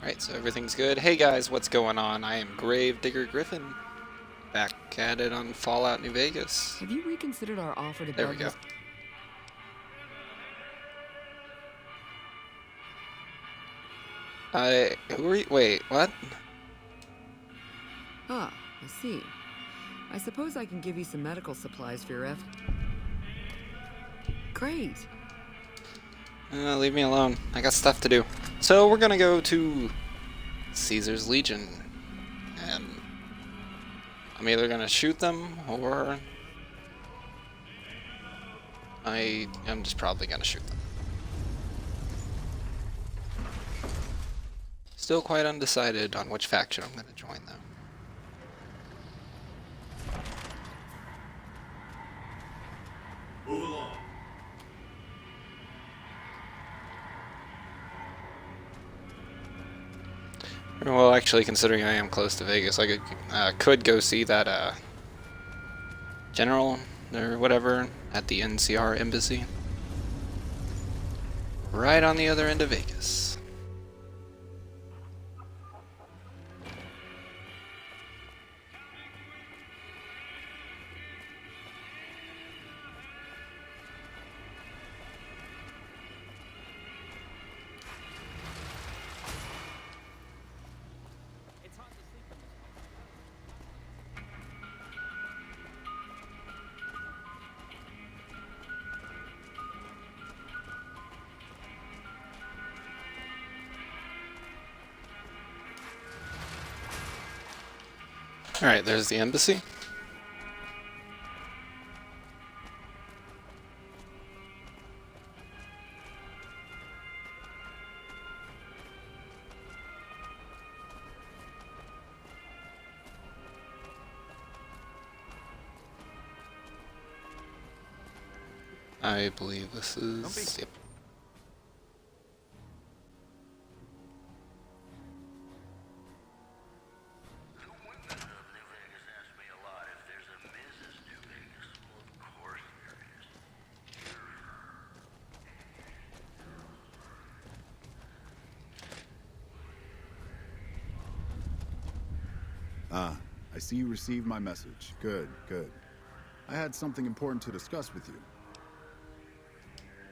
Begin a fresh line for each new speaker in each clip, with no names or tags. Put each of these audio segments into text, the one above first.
Right, so everything's good. Hey guys, what's going on? I am Gravedigger Griffin, back at it on Fallout New Vegas.
Have you reconsidered our offer to
There we
build
go.
this?
Who are you? Wait, what?
Ah, I see. I suppose I can give you some medical supplies for your Great.
Leave me alone. I got stuff to do. So we're gonna go to Caesar's Legion, and I'm either gonna shoot them or I'm just probably gonna shoot them. Still quite undecided on which faction I'm gonna join though.
Move along.
Well, actually, considering I am close to Vegas, I could go see that general or whatever at the NCR embassy, right on the other end of Vegas. Alright, there's the embassy. I believe this is... Yep.
Ah, I see you received my message. Good, good. I had something important to discuss with you.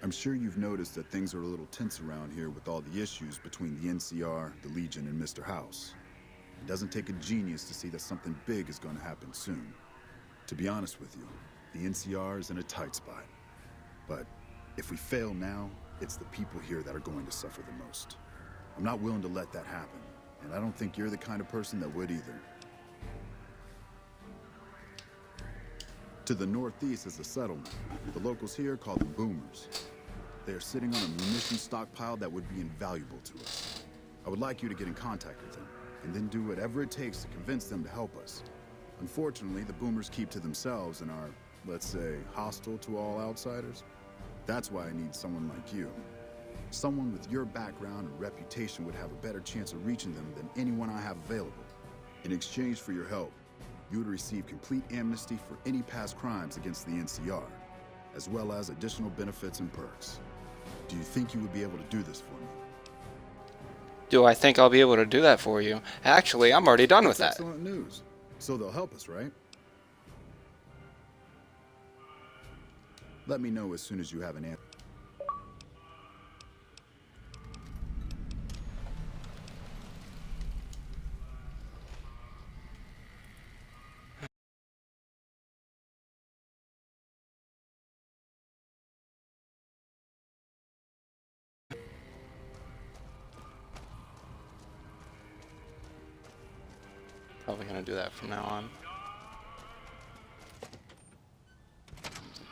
I'm sure you've noticed that things are a little tense around here with all the issues between the NCR, the Legion, and Mr. House. It doesn't take a genius to see that something big is going to happen soon. To be honest with you, the NCR is in a tight spot. But if we fail now, it's the people here that are going to suffer the most. I'm not willing to let that happen, and I don't think you're the kind of person that would either. To the northeast is a settlement. The locals here call them boomers. They are sitting on a munitions stockpile that would be invaluable to us. I would like you to get in contact with them, and then do whatever it takes to convince them to help us. Unfortunately, the boomers keep to themselves and are, let's say, hostile to all outsiders. That's why I need someone like you. Someone with your background and reputation would have a better chance of reaching them than anyone I have available. In exchange for your help, you would receive complete amnesty for any past crimes against the NCR, as well as additional benefits and perks. Do you think you would be able to do this for me?
Do I think I'll be able to do that for you? Actually, I'm already done with
That's
that.
excellent news. So they'll help us, right? Let me know as soon as you have an answer.
Probably gonna do that from now on.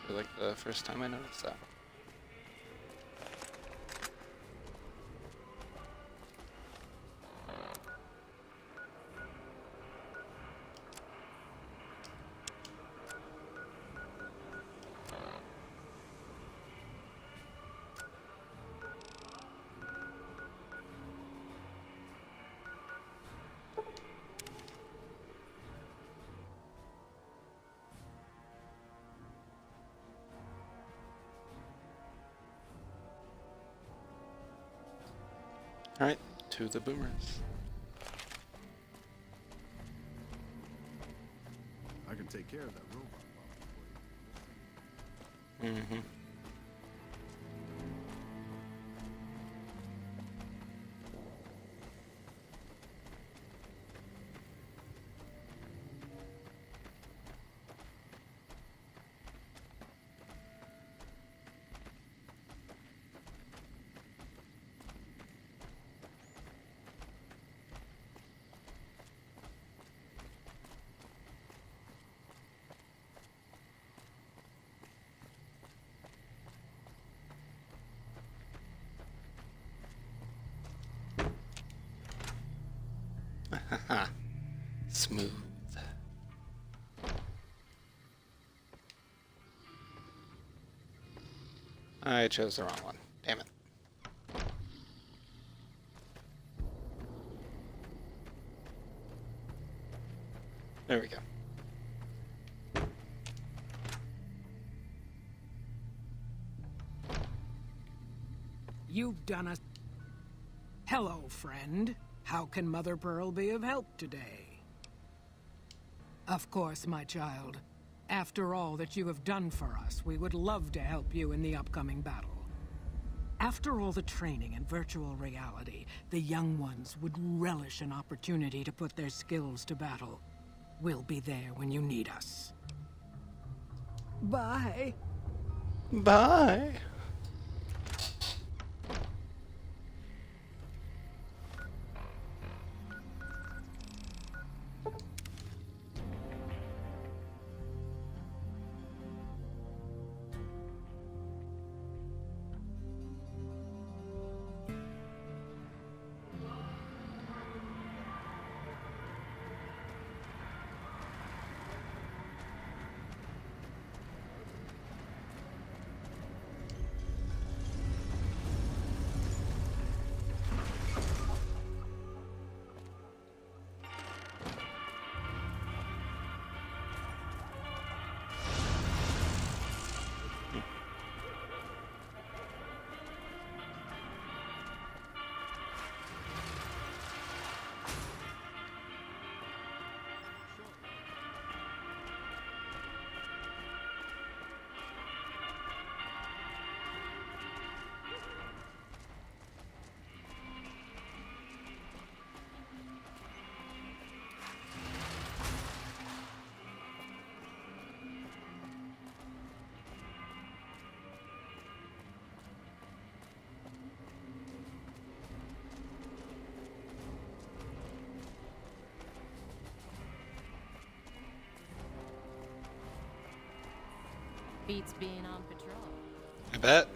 Like the first time I noticed that. Alright, to the boomers.
I can take care of that robot problem for you.
Mm-hmm. Smooth. I chose the wrong one. Damn it. There we go.
You've done us. Hello, friend. How can Mother Pearl be of help today? Of course, my child. After all that you have done for us, we would love to help you in the upcoming battle. After all the training in virtual reality, the young ones would relish an opportunity to put their skills to battle. We'll be there when you need us. Bye.
Bye.
Beats being on patrol.
I bet.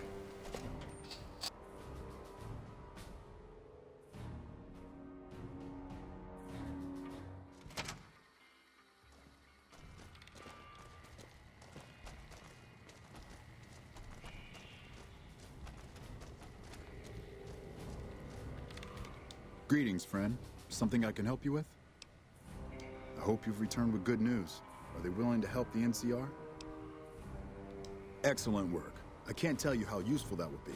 Greetings, friend. Something I can help you with? I hope you've returned with good news. Are they willing to help the NCR? Excellent work. I can't tell you how useful that would be.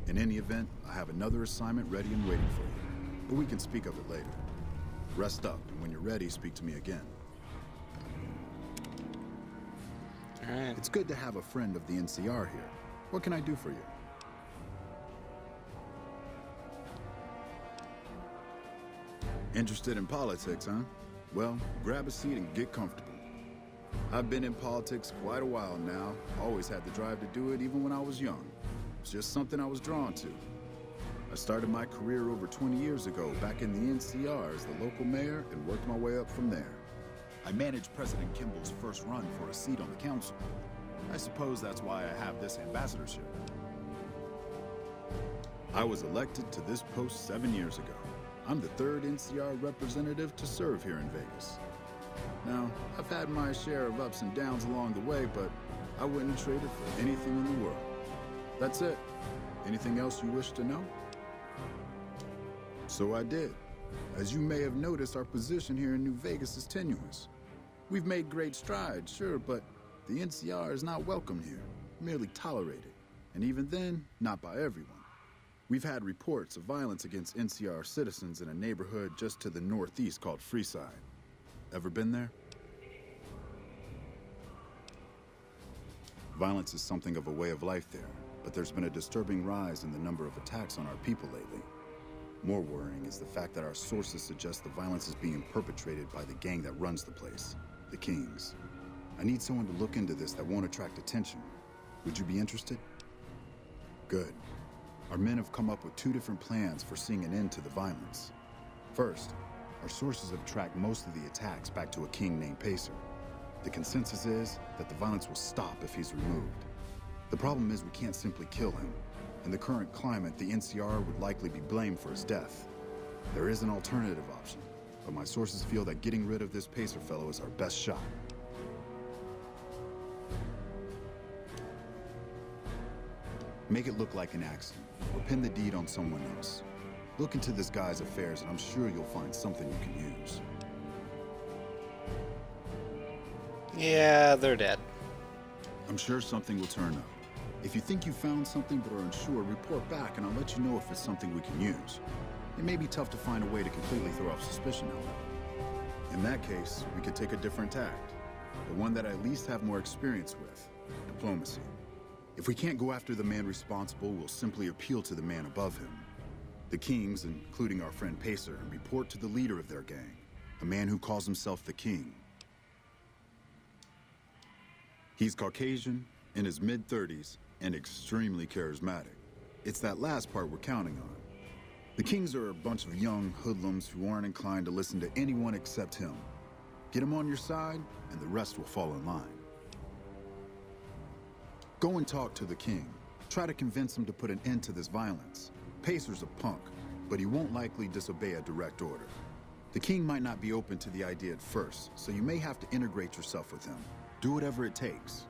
In any event, I have another assignment ready and waiting for you. But we can speak of it later. Rest up, and when you're ready, speak to me again.
All right.
It's good to have a friend of the NCR here. What can I do for you? Interested in politics, huh? Well, grab a seat and get comfortable. I've been in politics quite a while now. Always had the drive to do it even when I was young. It's just something I was drawn to. I started my career over 20 years ago back in the NCR as the local mayor and worked my way up from there. I managed President Kimball's first run for a seat on the council. I suppose that's why I have this ambassadorship. I was elected to this post 7 years ago. I'm the third NCR representative to serve here in Vegas. Now, I've had my share of ups and downs along the way, but I wouldn't trade it for anything in the world. That's it. Anything else you wish to know? So I did. As you may have noticed, our position here in New Vegas is tenuous. We've made great strides, sure, but the NCR is not welcome here, merely tolerated. And even then, not by everyone. We've had reports of violence against NCR citizens in a neighborhood just to the northeast called Freeside. Ever been there? Violence is something of a way of life there, but there's been a disturbing rise in the number of attacks on our people lately. More worrying is the fact that our sources suggest the violence is being perpetrated by the gang that runs the place, the Kings. I need someone to look into this that won't attract attention. Would you be interested? Good. Our men have come up with 2 different plans for seeing an end to the violence. First, our sources have tracked most of the attacks back to a king named Pacer. The consensus is that the violence will stop if he's removed. The problem is we can't simply kill him. In the current climate, the NCR would likely be blamed for his death. There is an alternative option, but my sources feel that getting rid of this Pacer fellow is our best shot. Make it look like an accident, or pin the deed on someone else. Look into this guy's affairs, and I'm sure you'll find something you can use.
Yeah, they're dead.
I'm sure something will turn up. If you think you found something but are unsure, report back, and I'll let you know if it's something we can use. It may be tough to find a way to completely throw off suspicion, however. In that case, we could take a different tact. The one that I at least have more experience with. Diplomacy. If we can't go after the man responsible, we'll simply appeal to the man above him. The Kings, including our friend Pacer, and report to the leader of their gang, a man who calls himself the King. He's Caucasian, in his mid-30s, and extremely charismatic. It's that last part we're counting on. The Kings are a bunch of young hoodlums who aren't inclined to listen to anyone except him. Get him on your side, and the rest will fall in line. Go and talk to the King. Try to convince him to put an end to this violence. Pacer's a punk, but he won't likely disobey a direct order. The King might not be open to the idea at first, so you may have to integrate yourself with him. Do whatever it takes.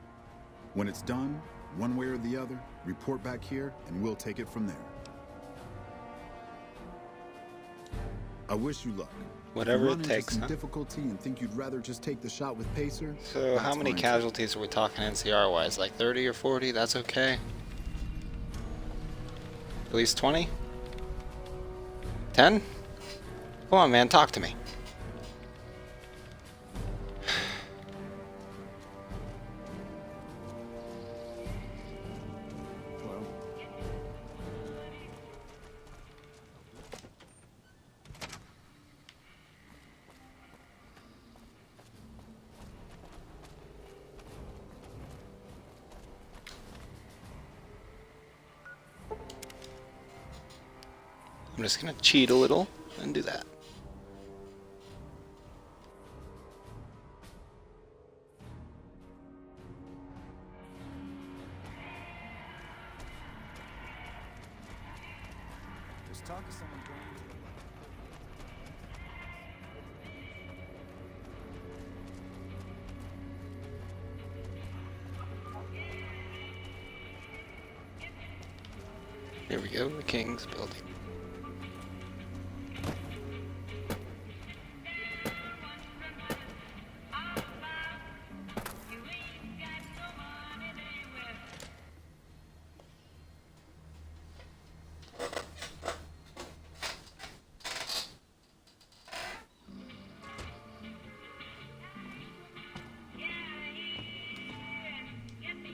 When it's done, one way or the other, report back here, and we'll take it from there. I wish you luck.
Whatever
If you
it
run into
takes,
some
huh?
difficulty and think you'd rather just take the shot with Pacer,
So how
that's
many
fine too.
casualties are we talking NCR-wise? Like 30 or 40? That's okay. At least 20? 10? Come on, man, talk to me. I'm just gonna cheat a little and do that.
Just talk to someone going to the
Here we go, the King's building.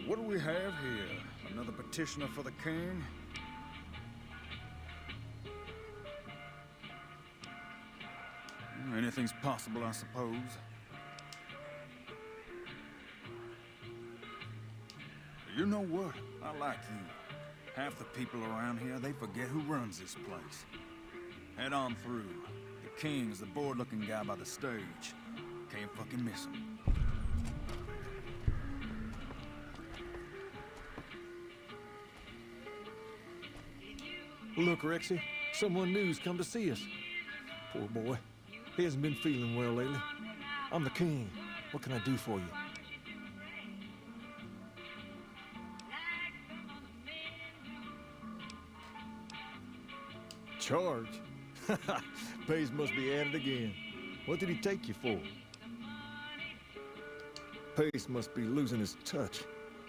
What do we have here? Another petitioner for the king? Anything's possible, I suppose. You know what? I like you. Half the people around here, they forget who runs this place. Head on through. The king's the bored-looking guy by the stage. Can't fucking miss him.
Look, Rexy, someone new's come to see us. Poor boy. He hasn't been feeling well lately. I'm the king. What can I do for you? Charge? Pays must be at it again. What did he take you for? Pace must be losing his touch.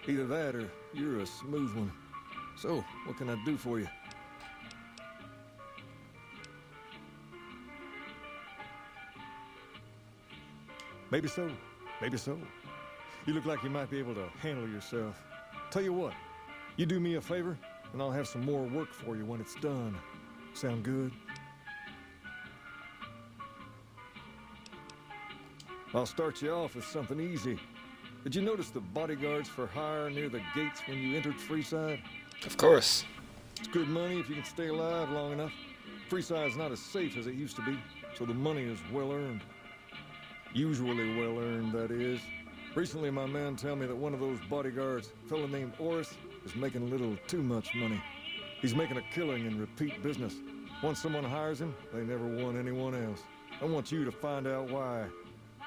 Either that or you're a smooth one. So, what can I do for you? Maybe so. Maybe so. You look like you might be able to handle yourself. Tell you what, you do me a favor, and I'll have some more work for you when it's done. Sound good? I'll start you off with something easy. Did you notice the bodyguards for hire near the gates when you entered Freeside?
Of course.
It's good money if you can stay alive long enough. Freeside's not as safe as it used to be, so the money is well earned. Usually well earned, that is. Recently, my man tell me that one of those bodyguards, a fella named Oris, is making a little too much money. He's making a killing in repeat business. Once someone hires him, they never want anyone else. I want you to find out why.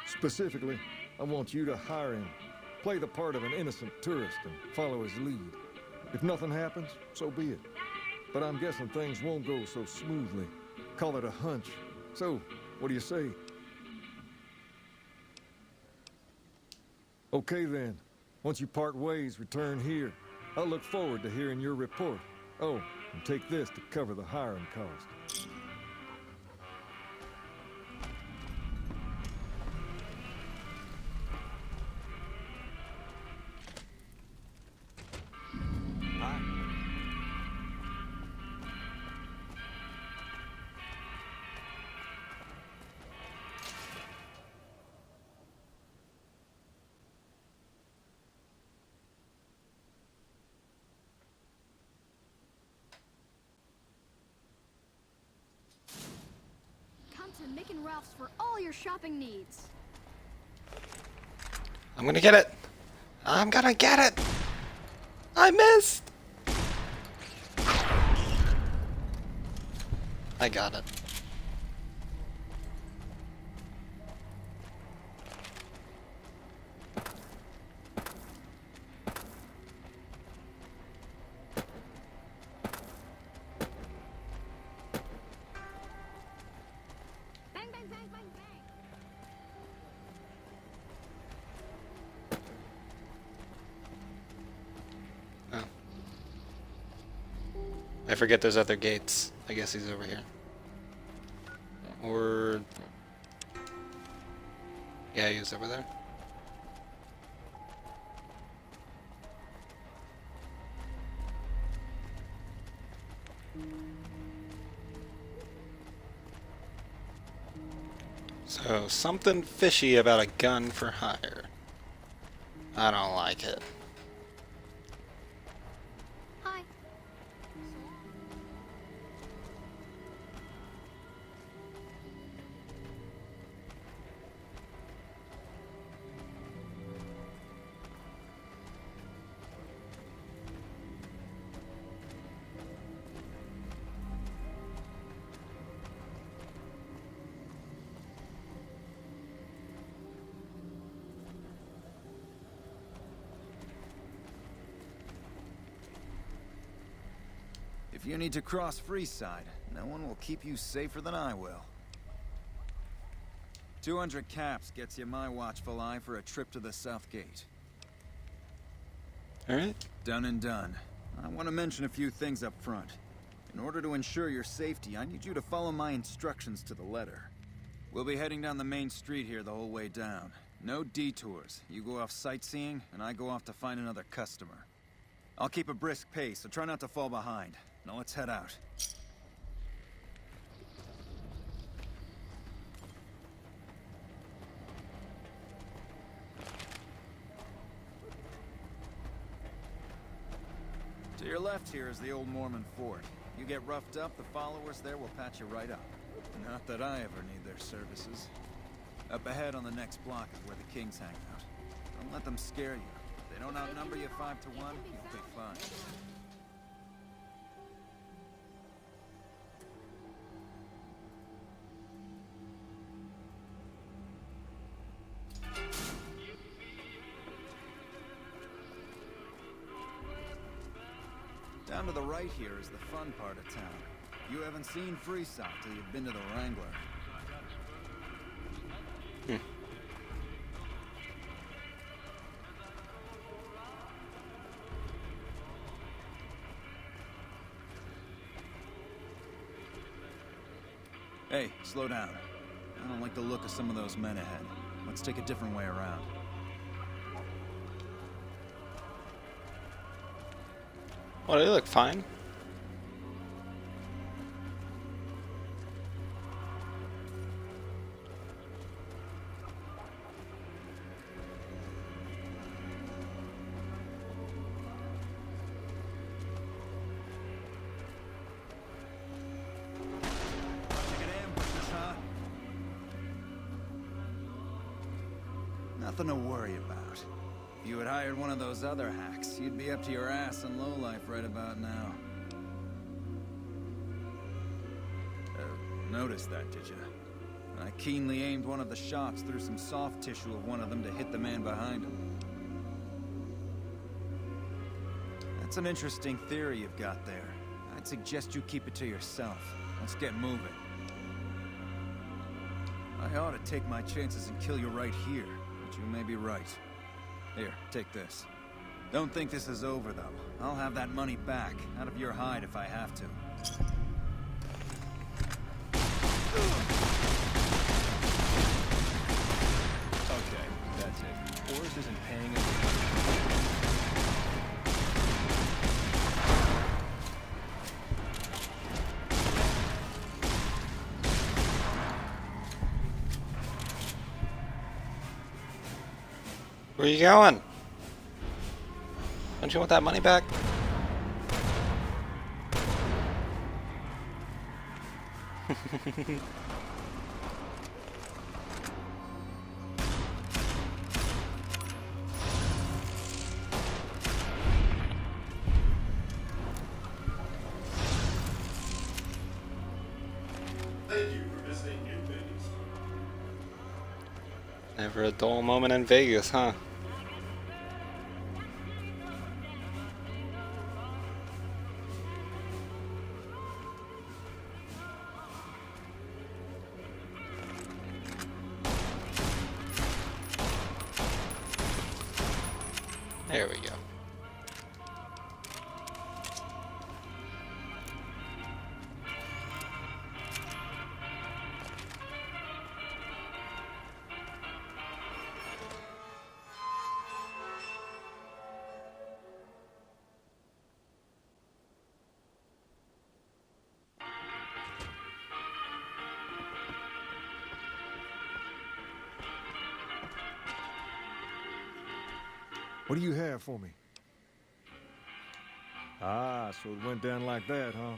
Specifically, I want you to hire him. Play the part of an innocent tourist and follow his lead. If nothing happens, so be it. But I'm guessing things won't go so smoothly. Call it a hunch. So, what do you say? Okay then. Once you part ways, return here. I'll look forward to hearing your report. Oh, and take this to cover the hiring cost.
To Mick and Ralph's for all your shopping needs.
I'm gonna get it. I'm gonna get it. I missed. I got it.
Bang, bang, bang, bang, bang.
Oh. I forget there's other gates. I guess he's over here. Or... yeah, he's over there. So, something fishy about a gun for hire. I don't like it.
Hi.
If you need to cross Freeside, no one will keep you safer than I will. 200 caps gets you my watchful eye for a trip to the South Gate.
Alright.
Done and done. I want to mention a few things up front. In order to ensure your safety, I need you to follow my instructions to the letter. We'll be heading down the main street here the whole way down. No detours. You go off sightseeing, and I go off to find another customer. I'll keep a brisk pace, so try not to fall behind. Now let's head out. To your left here is the old Mormon fort. You get roughed up, the followers there will patch you right up. Not that I ever need their services. Up ahead on the next block is where the kings hang out. Don't let them scare you. If they don't outnumber you 5 to 1, you'll be fine. Down to the right here is the fun part of town. You haven't seen Freeside till you've been to the Wrangler. Hey, slow down. I don't like the look of some of those men ahead. Let's take a different way around.
Oh, they look fine.
Nothing to worry about. If you had hired one of those other hacks, you'd be up to your ass in lowlife right about now. Noticed that, did you? I keenly aimed one of the shots through some soft tissue of one of them to hit the man behind him. That's an interesting theory you've got there. I'd suggest you keep it to yourself. Let's get moving. I ought to take my chances and kill you right here, but you may be right. Here, take this. Don't think this is over, though. I'll have that money back, out of your hide if I have to.
Okay, that's it. Forrest isn't paying attention.
Where you going? Don't you want that money back?
Thank you for visiting in Vegas.
Never a dull moment in Vegas, huh? There we go.
What do you have for me? Ah, so it went down like that, huh?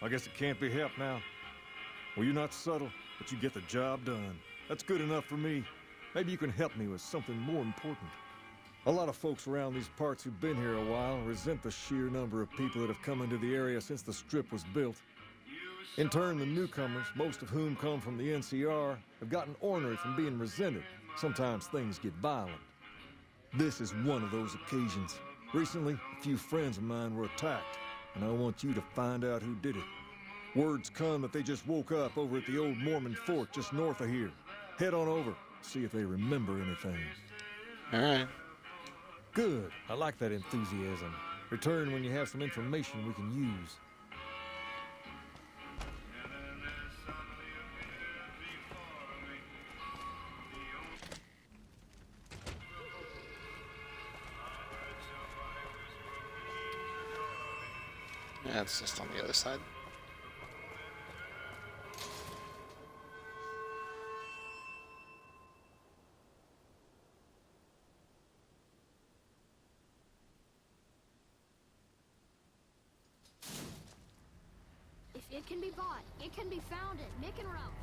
I guess it can't be helped now. Well, you're not subtle, but you get the job done. That's good enough for me. Maybe you can help me with something more important. A lot of folks around these parts who've been here a while resent the sheer number of people that have come into the area since the Strip was built. In turn, the newcomers, most of whom come from the NCR, have gotten ornery from being resented. Sometimes things get violent. This is one of those occasions. Recently, a few friends of mine were attacked, and I want you to find out who did it. Word's come that they just woke up over at the old Mormon fort just north of here. Head on over, see if they remember anything.
All right.
Good. I like that enthusiasm. Return when you have some information we can use.
Yeah, it's just on the other side.
If it can be bought, it can be found at Nick and Ralph's.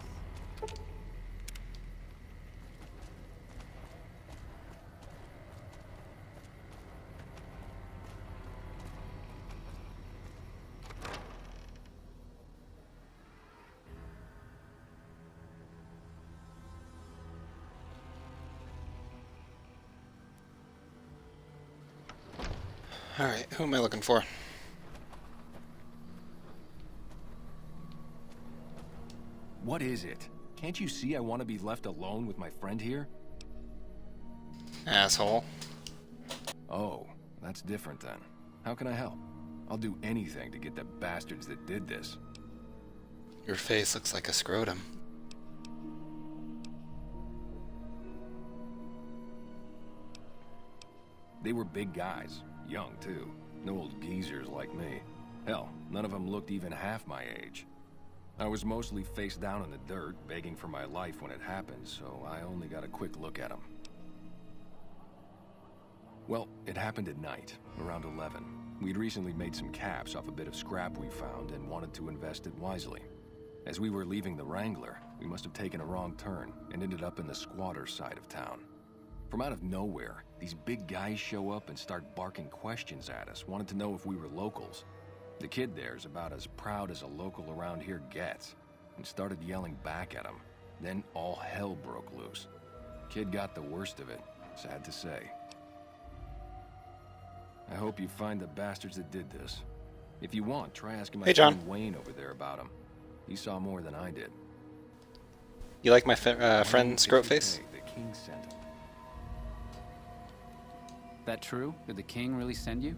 Alright, who am I looking for?
What is it? Can't you see I want to be left alone with my friend here?
Asshole.
Oh, that's different then. How can I help? I'll do anything to get the bastards that did this.
Your face looks like a scrotum.
They were big guys, young too. No old geezers like me. Hell, none of them looked even half my age. I was mostly face down in the dirt, begging for my life when it happened, so I only got a quick look at them. Well, it happened at night, around 11. We'd recently made some caps off a bit of scrap we found and wanted to invest it wisely. As we were leaving the Wrangler, we must have taken a wrong turn and ended up in the squatter side of town. From out of nowhere, these big guys show up and start barking questions at us, wanted to know if we were locals. The kid there's about as proud as a local around here gets, and started yelling back at him. Then all hell broke loose. Kid got the worst of it, sad to say. I hope you find the bastards that did this. If you want, try asking my
Hey, John.
friend Wayne over there about him. He saw more than I did.
You like my friend Scroatface?
The king sent him.
That true? Did the king really send you?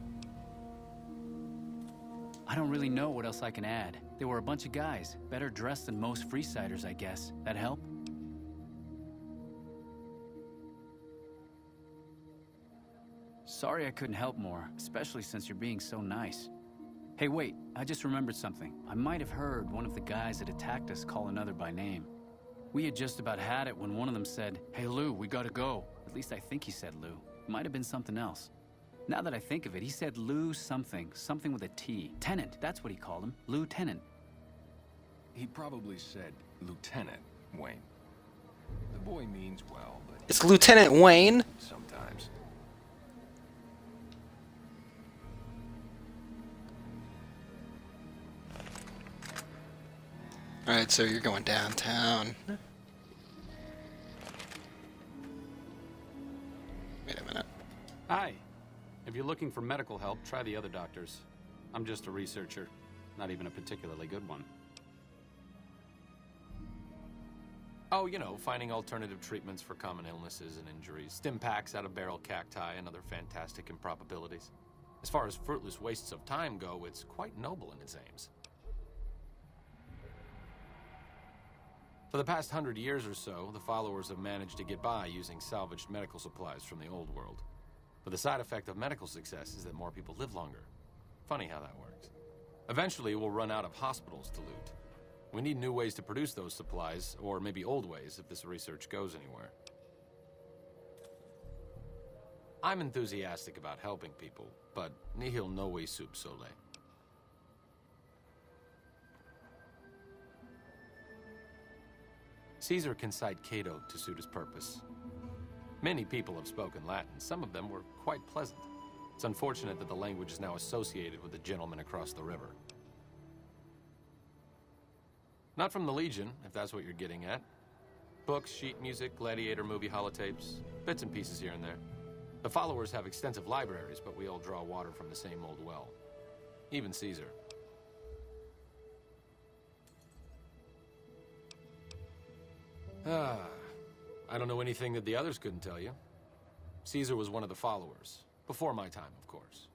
I don't really know what else I can add. They were a bunch of guys, better dressed than most Freesiders, I guess. That help? Sorry I couldn't help more, especially since you're being so nice. Hey, wait, I just remembered something. I might have heard one of the guys that attacked us call another by name. We had just about had it when one of them said, "Hey Lou, we gotta go." At least I think he said Lou. It might have been something else. Now that I think of it, he said Lou something with a T. Tenant, that's what he called him. Lieutenant.
He probably said Lieutenant Wayne. The boy means well, but
It's Lieutenant Wayne.
sometimes.
Alright, so you're going downtown. Wait a minute.
Hi. If you're looking for medical help, try the other doctors. I'm just a researcher, not even a particularly good one. Oh, you know, finding alternative treatments for common illnesses and injuries, stim packs out of barrel cacti, and other fantastic improbabilities. As far as fruitless wastes of time go, it's quite noble in its aims. For the past 100 years or so, the followers have managed to get by using salvaged medical supplies from the old world. But the side effect of medical success is that more people live longer. Funny how that works. Eventually, we'll run out of hospitals to loot. We need new ways to produce those supplies, or maybe old ways if this research goes anywhere. I'm enthusiastic about helping people, but nihil novi sub sole. Caesar can cite Cato to suit his purpose. Many people have spoken Latin. Some of them were quite pleasant. It's unfortunate that the language is now associated with the gentleman across the river. Not from the Legion, if that's what you're getting at. Books, sheet music, gladiator movie holotapes, bits and pieces here and there. The followers have extensive libraries, but we all draw water from the same old well. Even Caesar. I don't know anything that the others couldn't tell you. Caesar was one of the followers. Before my time, of course.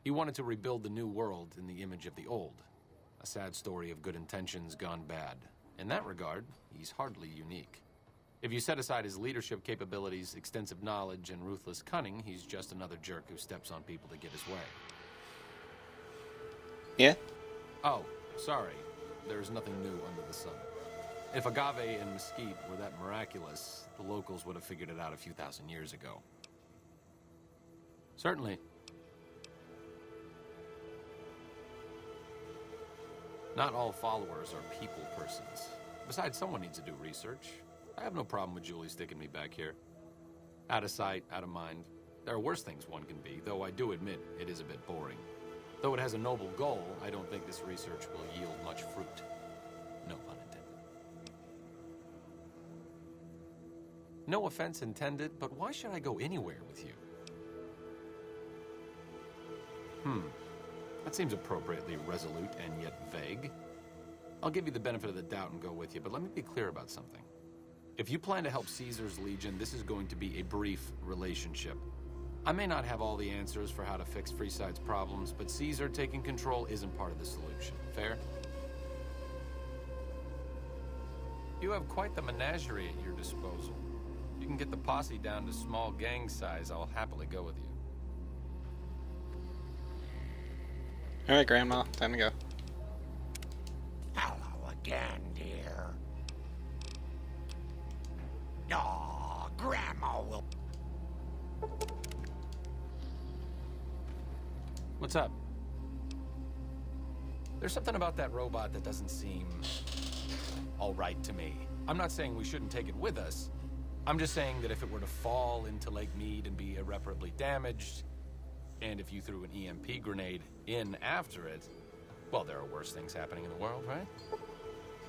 He wanted to rebuild the new world in the image of the old. A sad story of good intentions gone bad. In that regard, he's hardly unique. If you set aside his leadership capabilities, extensive knowledge, and ruthless cunning, he's just another jerk who steps on people to get his way.
Yeah?
Oh, sorry. There's nothing new under the sun. If agave and mesquite were that miraculous, the locals would have figured it out a few thousand years ago. Certainly. Not all followers are people persons. Besides, someone needs to do research. I have no problem with Julie sticking me back here. Out of sight, out of mind. There are worse things one can be, though I do admit it is a bit boring. Though it has a noble goal, I don't think this research will yield much fruit. No pun intended. No offense intended, but why should I go anywhere with you? That seems appropriately resolute and yet vague. I'll give you the benefit of the doubt and go with you, but let me be clear about something. If you plan to help Caesar's Legion, this is going to be a brief relationship. I may not have all the answers for how to fix Freeside's problems, but Caesar taking control isn't part of the solution. Fair? You have quite the menagerie at your disposal. You can get the posse down to small gang size, I'll happily go with you.
Alright, Grandma, time to go.
Hello again, dear. Aw, Grandma will...
What's up? There's something about that robot that doesn't seem all right to me. I'm not saying we shouldn't take it with us. I'm just saying that if it were to fall into Lake Mead and be irreparably damaged, and if you threw an EMP grenade in after it, well, there are worse things happening in the world, right?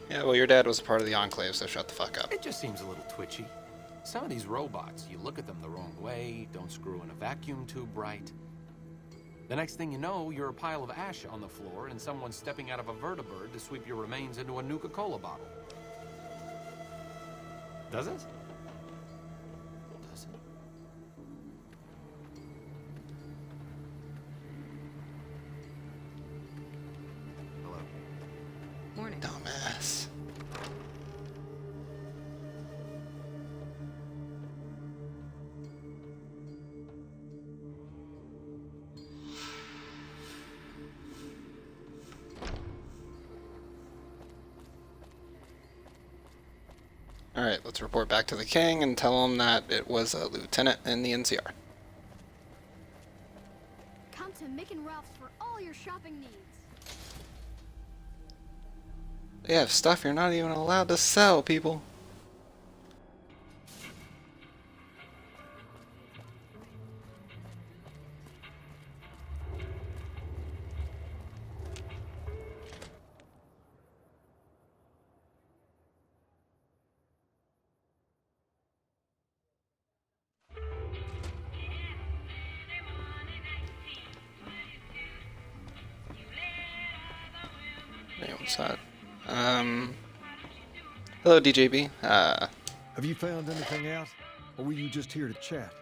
Yeah, well, your dad was a part of the Enclave, so shut the fuck up.
It just seems a little twitchy. Some of these robots, you look at them the wrong way, don't screw in a vacuum tube right. The next thing you know, you're a pile of ash on the floor and someone's stepping out of a vertibird to sweep your remains into a Nuka-Cola bottle. Does it? Does it?
Hello.
Morning.
Dumbass. Alright, let's report back to the king and tell him that it was a lieutenant in the NCR.
Come to Mick and Ralph's for all your shopping needs.
They have stuff you're not even allowed to sell, people. Hey, what's that? Hello, DJB.
Have you found anything out? Or were you just here to chat?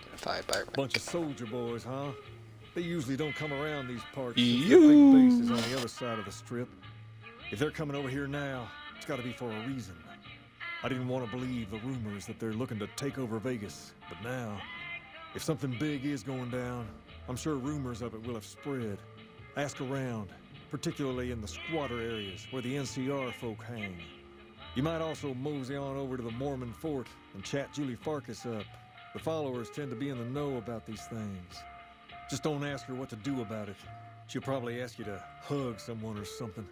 Identified by rank.
Bunch of soldier boys, huh? They usually don't come around these parts.
You.
Their big base is on the other side of the strip. If they're coming over here now, it's got to be for a reason. I didn't want to believe the rumors that they're looking to take over Vegas, but now, if something big is going down, I'm sure rumors of it will have spread. Ask around, particularly in the squatter areas where the NCR folk hang. You might also mosey on over to the Mormon fort and chat Julie Farkas up. The followers tend to be in the know about these things. Just don't ask her what to do about it. She'll probably ask you to hug someone or something.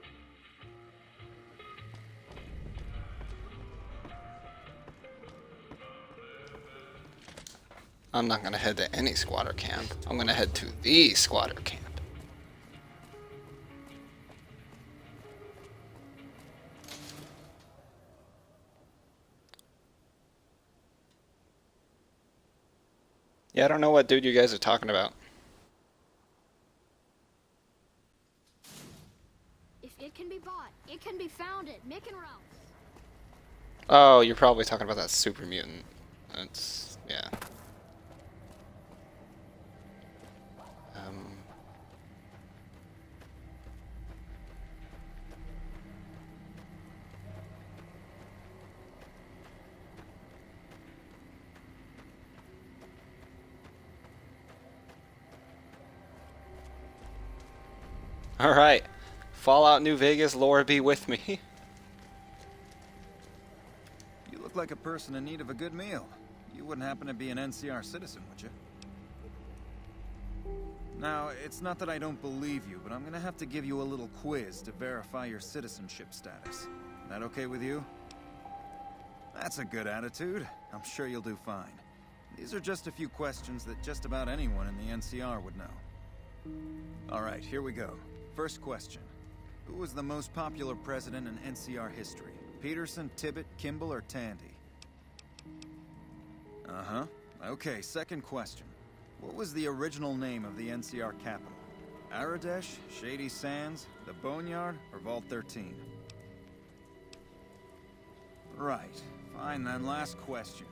I'm not gonna head to any squatter camp. I'm gonna head to the squatter camp. Yeah, I don't know what dude you guys are talking about.
If it can be bought, it can be found at Mick and Ralph's.
Oh, you're probably talking about that super mutant. That's, yeah. Alright. Fallout New Vegas, lore be with me.
You look like a person in need of a good meal. You wouldn't happen to be an NCR citizen, would you? Now, it's not that I don't believe you, but I'm gonna have to give you a little quiz to verify your citizenship status. That okay with you? That's a good attitude. I'm sure you'll do fine. These are just a few questions that just about anyone in the NCR would know. Alright, here we go. First question. Who was the most popular president in NCR history? Peterson, Tibbet, Kimball, or Tandy? Uh-huh. Okay, second question. What was the original name of the NCR capital? Aradesh, Shady Sands, the Boneyard, or Vault 13? Right. Fine then, last question.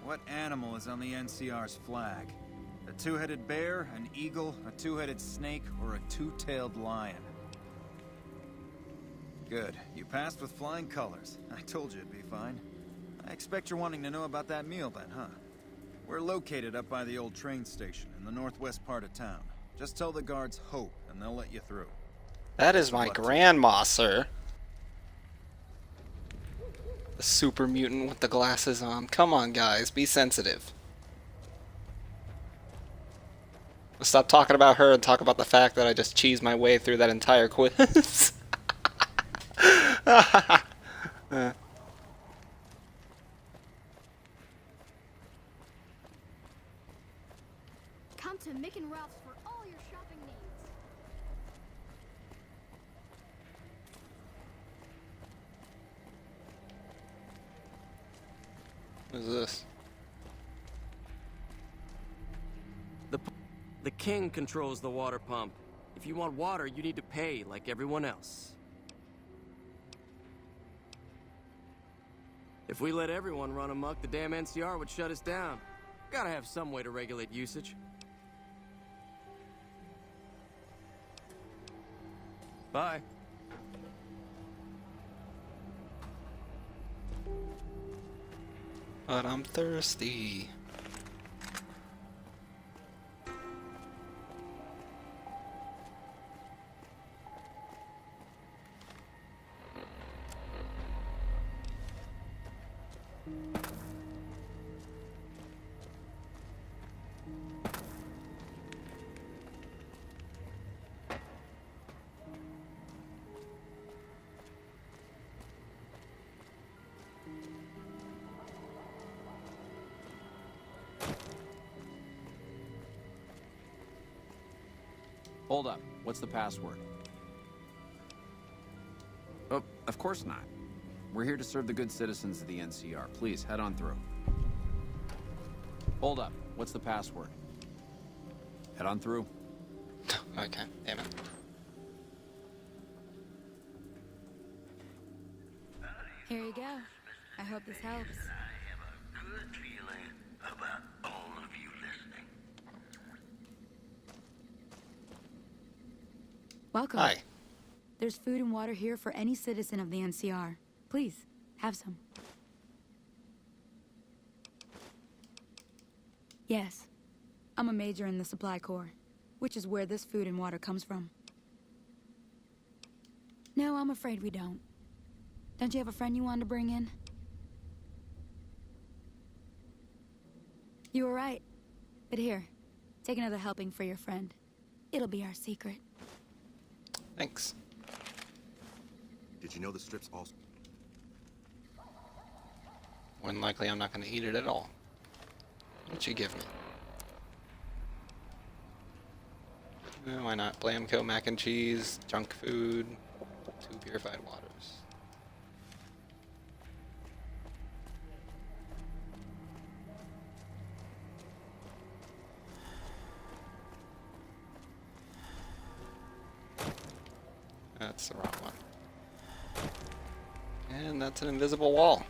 What animal is on the NCR's flag? A two-headed bear, an eagle, a two-headed snake, or a two-tailed lion? Good. You passed with flying colors. I told you it'd be fine. I expect you're wanting to know about that meal then, huh? We're located up by the old train station in the northwest part of town. Just tell the guards Hope, and they'll let you through.
That is my grandma, sir. The super mutant with the glasses on. Come on, guys. Be sensitive. Stop talking about her and talk about the fact that I just cheesed my way through that entire quiz.
Come to Mick and Ralph's for all your shopping needs.
What is this?
The king controls the water pump. If you want water, you need to pay like everyone else. If we let everyone run amok, the damn NCR would shut us down. Gotta have some way to regulate usage. Bye.
But I'm thirsty.
Hold up. What's the password? Oh, of course not. We're here to serve the good citizens of the NCR. Please, head on through. Hold up. What's the password? Head on through.
Okay, damn it.
Here you go. I hope this helps. Welcome.
Hi.
There's food and water here for any citizen of the NCR. Please, have some. Yes, I'm a major in the Supply Corps, which is where this food and water comes from. No, I'm afraid we don't. Don't you have a friend you wanted to bring in? You were right. But here, take another helping for your friend. It'll be our secret.
Thanks.
Did you know the strips also...
More than likely, I'm not going to eat it at all. What you give me? Why not? Blamco mac and cheese, junk food, 2 purified waters. That's the wrong one. And that's an invisible wall.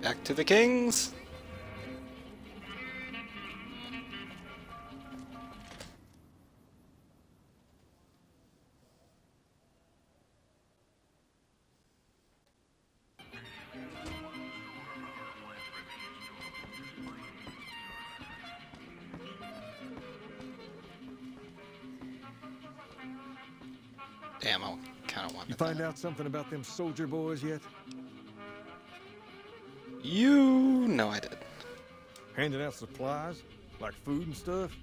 Back to the kings. Damn, I kind of want
You find out something about them soldier boys yet?
You know I did.
Handing out supplies? Like food and stuff?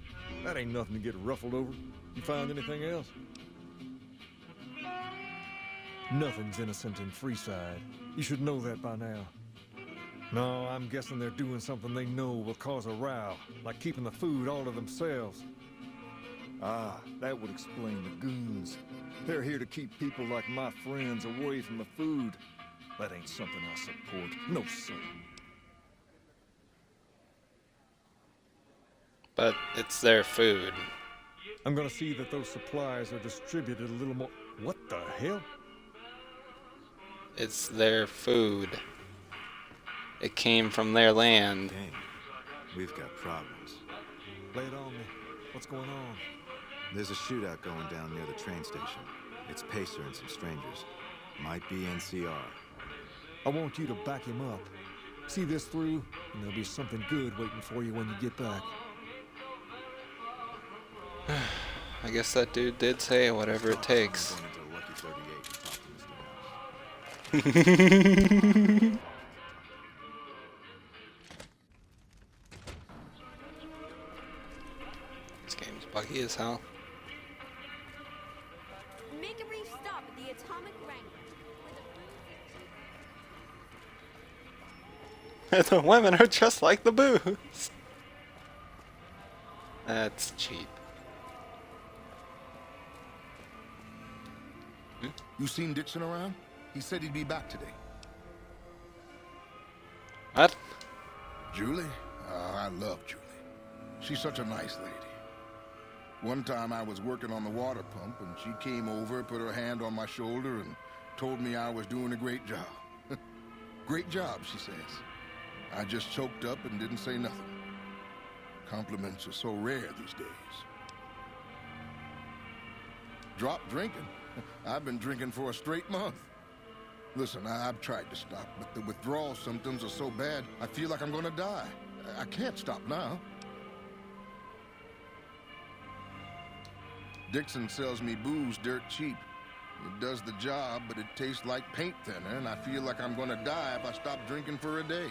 That ain't nothing to get ruffled over. You find anything else? Nothing's innocent in Freeside. You should know that by now. No, I'm guessing they're doing something they know will cause a row, like keeping the food all to themselves. Ah, that would explain the goons. They're here to keep people like my friends away from the food. That ain't something I support. No, sir.
But it's their food.
I'm gonna see that those supplies are distributed a little more... What the hell?
It's their food. It came from their land.
Dang, we've got problems.
Lay it on me. What's going on?
There's a shootout going down near the train station. It's Pacer and some strangers. Might be NCR.
I want you to back him up. See this through, and there'll be something good waiting for you when you get back.
I guess that dude did say whatever it takes. This game's buggy as hell.
Make a brief stop at the Atomic Wrangler.
The women are just like the booze. That's cheap.
You seen Dixon around? He said he'd be back today.
What?
Julie? I love Julie. She's such a nice lady. One time I was working on the water pump and she came over, put her hand on my shoulder and told me I was doing a great job. Great job, she says. I just choked up and didn't say nothing. Compliments are so rare these days. Drop drinking? I've been drinking for a straight month. Listen, I've tried to stop, but the withdrawal symptoms are so bad, I feel like I'm gonna die. I can't stop now. Dixon sells me booze dirt cheap. It does the job, but it tastes like paint thinner, and I feel like I'm gonna die if I stop drinking for a day.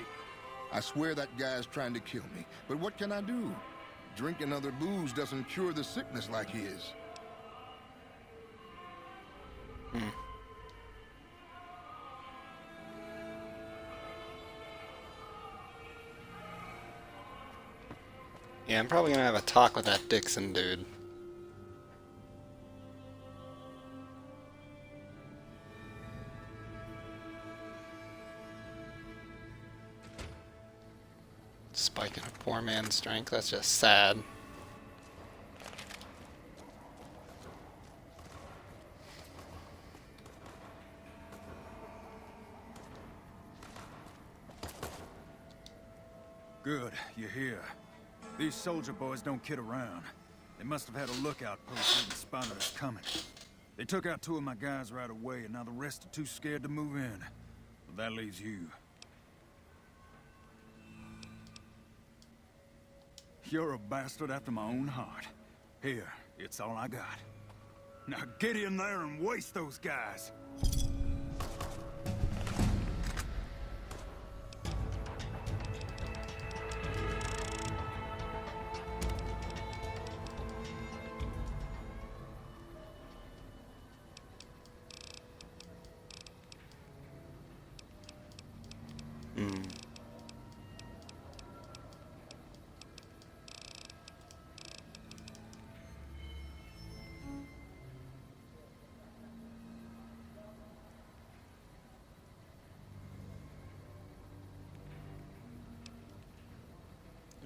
I swear that guy's trying to kill me, but what can I do? Drinking other booze doesn't cure the sickness like his.
Yeah, I'm probably gonna have a talk with that Dixon dude. Spiking a poor man's strength, that's just sad.
Good, you're here. These soldier boys don't kid around. They must have had a lookout post and spotted us coming. They took out 2 of my guys right away, and now the rest are too scared to move in. But that leaves you. You're a bastard after my own heart. Here, it's all I got. Now get in there and waste those guys.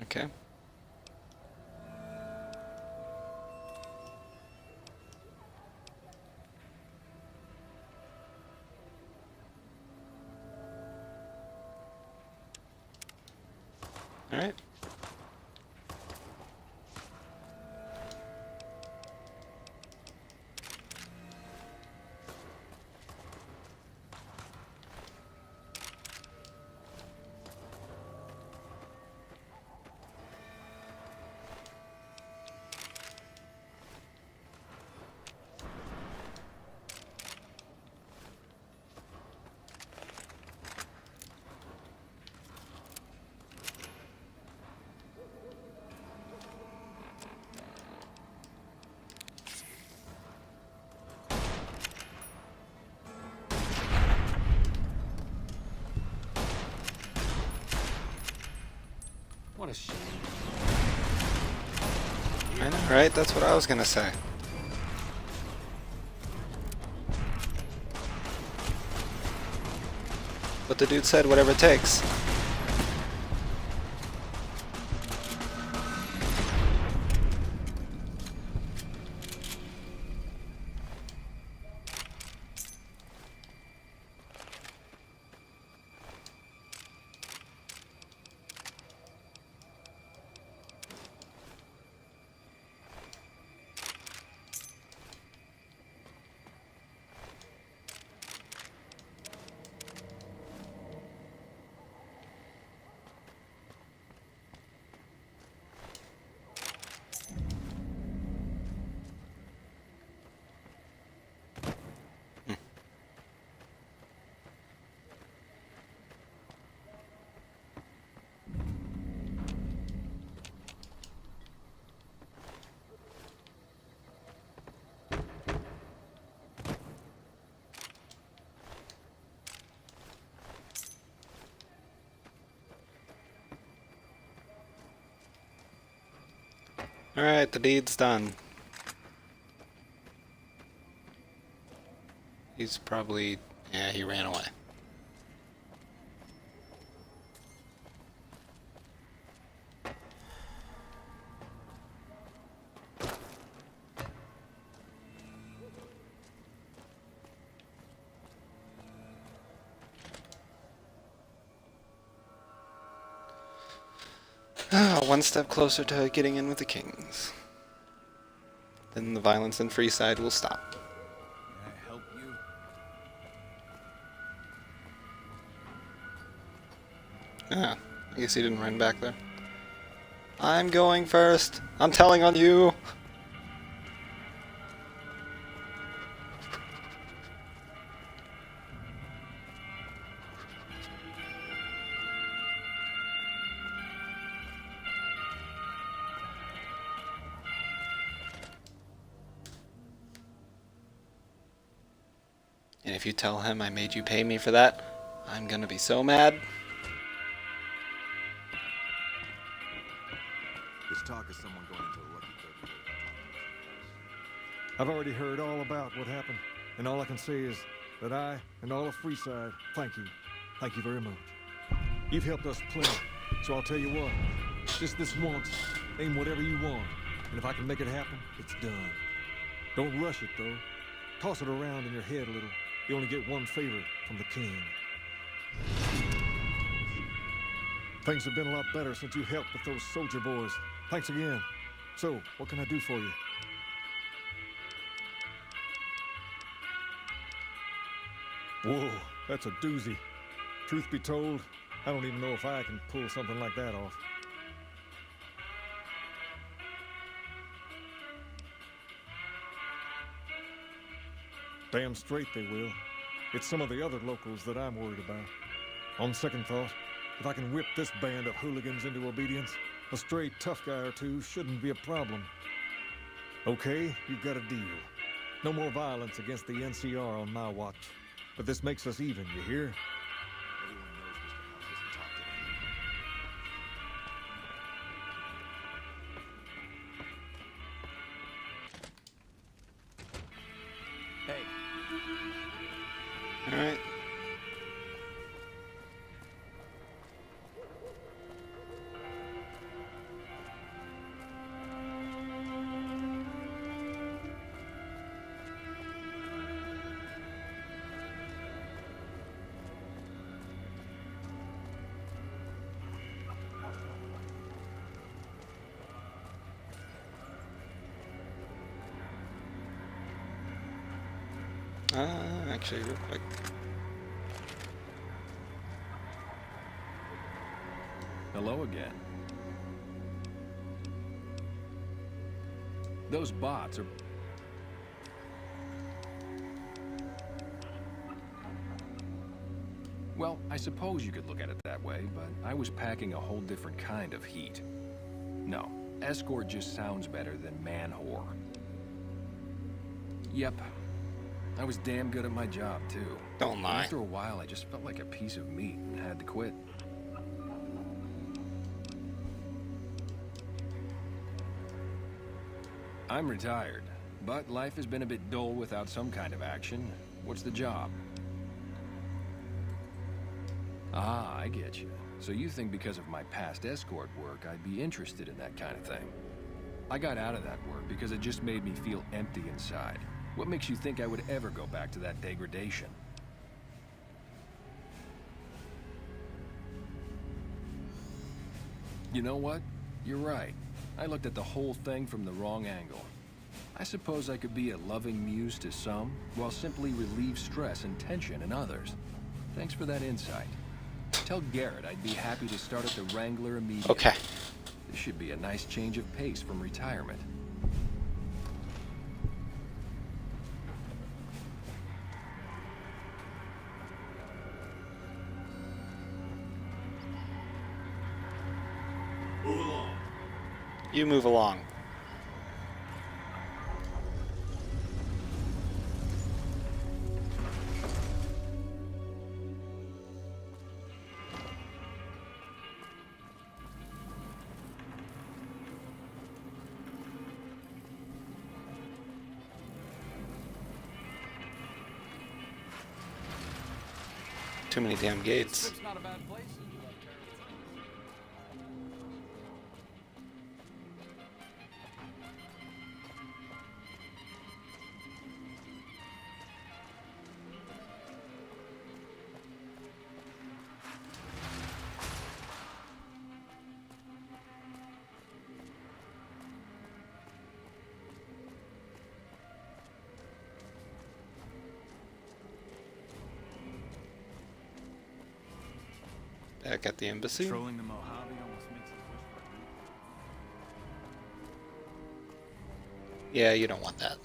Okay. All right.
What a shame.
I know, right? That's what I was gonna say. But the dude said whatever it takes. Alright, the deed's done. He's probably... yeah, he ran away. One step closer to getting in with the kings. Then the violence in Freeside will stop.
Can I help you?
Ah, I guess he didn't run back there. I'm going first. I'm telling on you. And if you tell him I made you pay me for that, I'm gonna be so mad.
There's talk of someone going into the Lucky 30.
I've already heard all about what happened, and all I can say is that I and all of Freeside thank you. Thank you very much. You've helped us plenty, so I'll tell you what. Just this once, aim whatever you want, and if I can make it happen, it's done. Don't rush it, though. Toss it around in your head a little. You only get one favor from the king. Things have been a lot better since you helped with those soldier boys. Thanks again. So, what can I do for you? Whoa, that's a doozy. Truth be told, I don't even know if I can pull something like that off. Damn straight they will. It's some of the other locals that I'm worried about. On second thought, if I can whip this band of hooligans into obedience, a stray tough guy or two shouldn't be a problem. Okay, you've got a deal. No more violence against the NCR on my watch. But this makes us even, you hear?
Everyone knows Mr. House doesn't talk to anyone.
Hey.
Alright. Actually, real quick.
Hello again. Those bots are... Well, I suppose you could look at it that way, but I was packing a whole different kind of heat. No, escort just sounds better than man-whore. Yep. I was damn good at my job, too.
Don't lie.
After a while, I just felt like a piece of meat and had to quit. I'm retired, but life has been a bit dull without some kind of action. What's the job? Ah, I get you. So you think because of my past escort work, I'd be interested in that kind of thing. I got out of that work because it just made me feel empty inside. What makes you think I would ever go back to that degradation? You know what? You're right. I looked at the whole thing from the wrong angle. I suppose I could be a loving muse to some, while simply relieve stress and tension in others. Thanks for that insight. Tell Garrett I'd be happy to start at the Wrangler immediately.
Okay.
This should be a nice change of pace from retirement.
Move along.
You move along. Too many damn gates.
It's not a bad place.
Back at the embassy.
Trolling the Mojave almost makes it push for a
Yeah, you don't want that.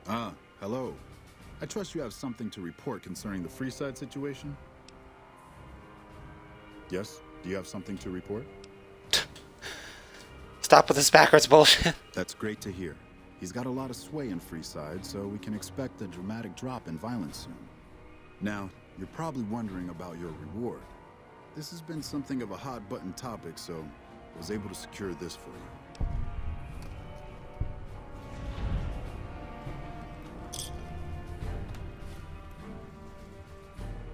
Ah, hello. I trust you have something to report concerning the Freeside situation? Yes? Do you have something to report?
Stop with this backwards bullshit.
That's great to hear. He's got a lot of sway in Freeside, so we can expect a dramatic drop in violence soon. Now, you're probably wondering about your reward. This has been something of a hot-button topic, so I was able to secure this for you.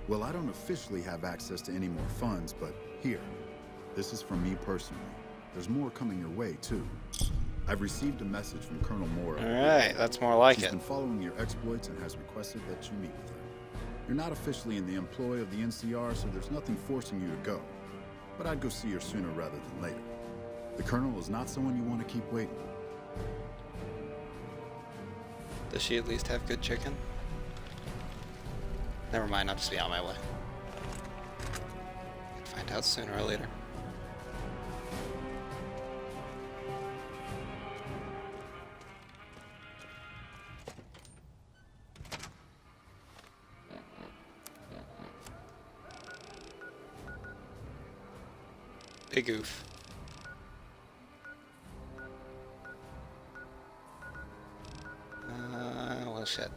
Well, I don't officially have access to any more funds, but here. This is from me personally. There's more coming your way, too. I've received a message from Colonel Moore.
Alright, that's more like
She's
it.
been following your exploits and has requested that you meet with her. You're not officially in the employ of the NCR, so there's nothing forcing you to go. But I'd go see her sooner rather than later. The Colonel is not someone you want to keep waiting.
Does she at least have good chicken? Never mind, I'll just be on my way. Find out sooner or later. Big oof. Well, shit.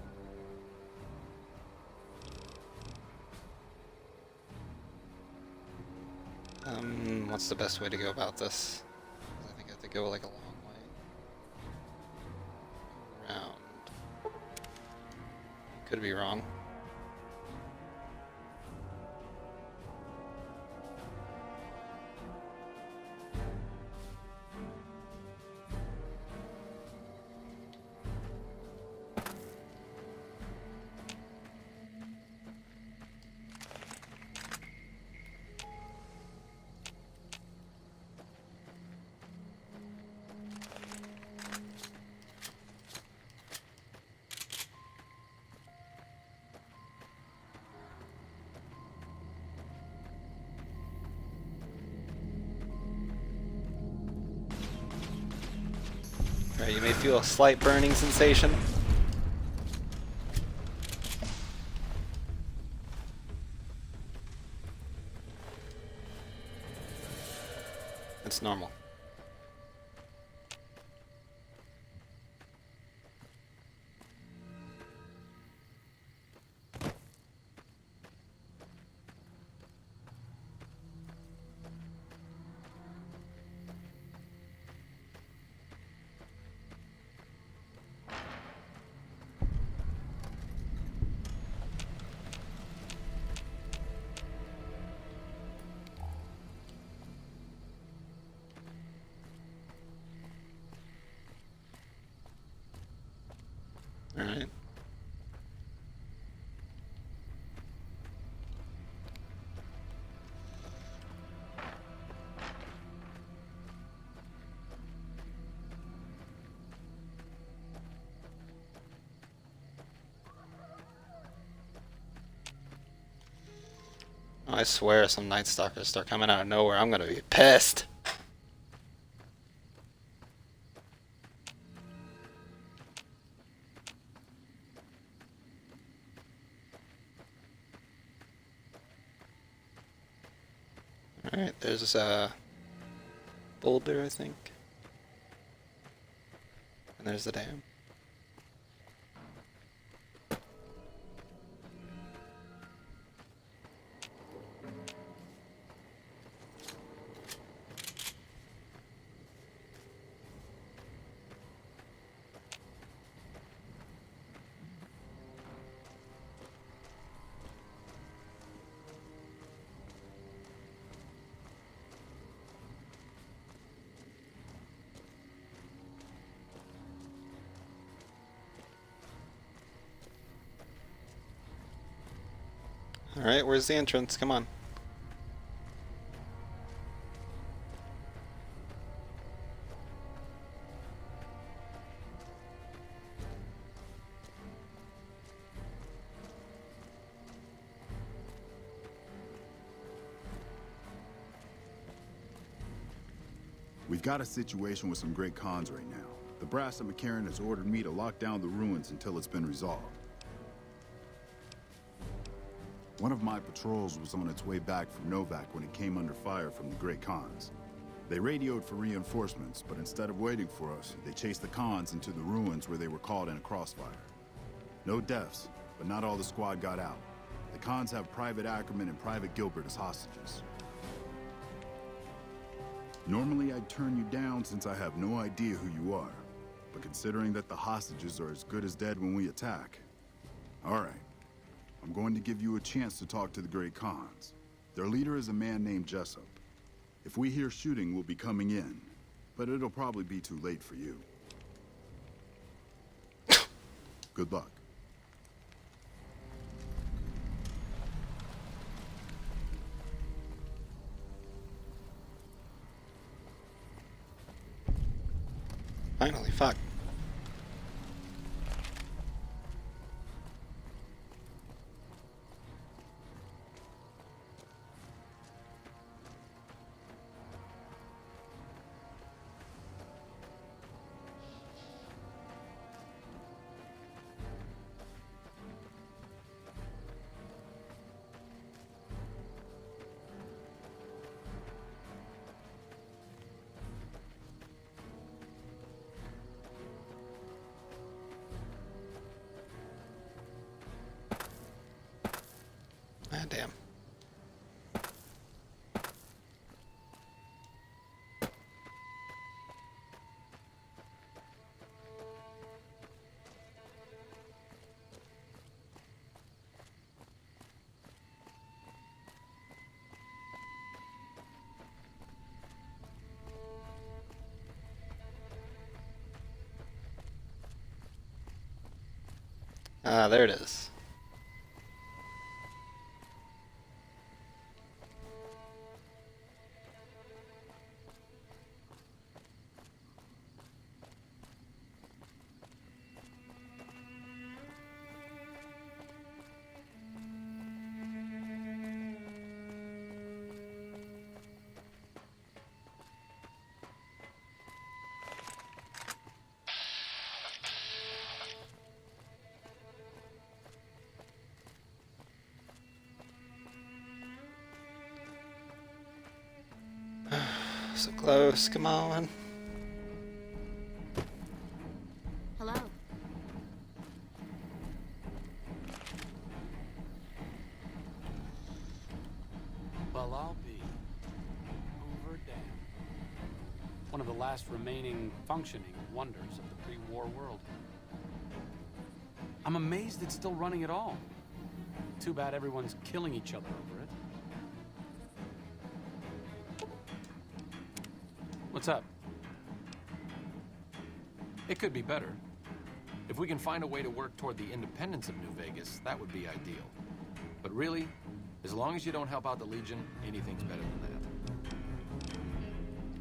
What's the best way to go about this? I think I have to go like a long way. Around. Could be wrong. Alright, you may feel a slight burning sensation. It's normal. I swear some Night Stalkers start coming out of nowhere, I'm gonna be pissed. Alright, there's a boulder, I think. And there's the dam. Alright, where's the entrance? Come on.
We've got a situation with some great cons right now. The brass at McCarran has ordered me to lock down the ruins until it's been resolved. One of my patrols was on its way back from Novak when it came under fire from the Great Khans. They radioed for reinforcements, but instead of waiting for us, they chased the Khans into the ruins where they were caught in a crossfire. No deaths, but not all the squad got out. The Khans have Private Ackerman and Private Gilbert as hostages. Normally I'd turn you down since I have no idea who you are, but considering that the hostages are as good as dead when we attack, all right. I'm going to give you a chance to talk to the Great Khans. Their leader is a man named Jessup. If we hear shooting, we'll be coming in, but it'll probably be too late for you. Good luck.
Finally, fuck. Ah, damn. Ah, there it is. So close, come on.
Hello.
Well, I'll be over damned. One of the last remaining functioning wonders of the pre-war world. I'm amazed it's still running at all. Too bad everyone's killing each other over it. What's up? It could be better. If we can find a way to work toward the independence of New Vegas, that would be ideal. But really, as long as you don't help out the Legion, anything's better than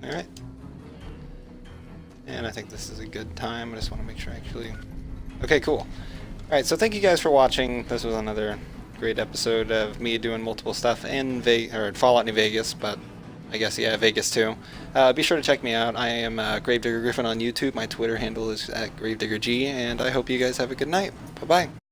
that.
Alright. And I think this is a good time. I just want to make sure I actually... Okay, cool. Alright, so thank you guys for watching. This was another great episode of me doing multiple stuff in Fallout New Vegas, but I guess, yeah, Vegas too. Be sure to check me out. I am Gravedigger Griffin on YouTube. My Twitter handle is @GravediggerG, and I hope you guys have a good night. Bye-bye.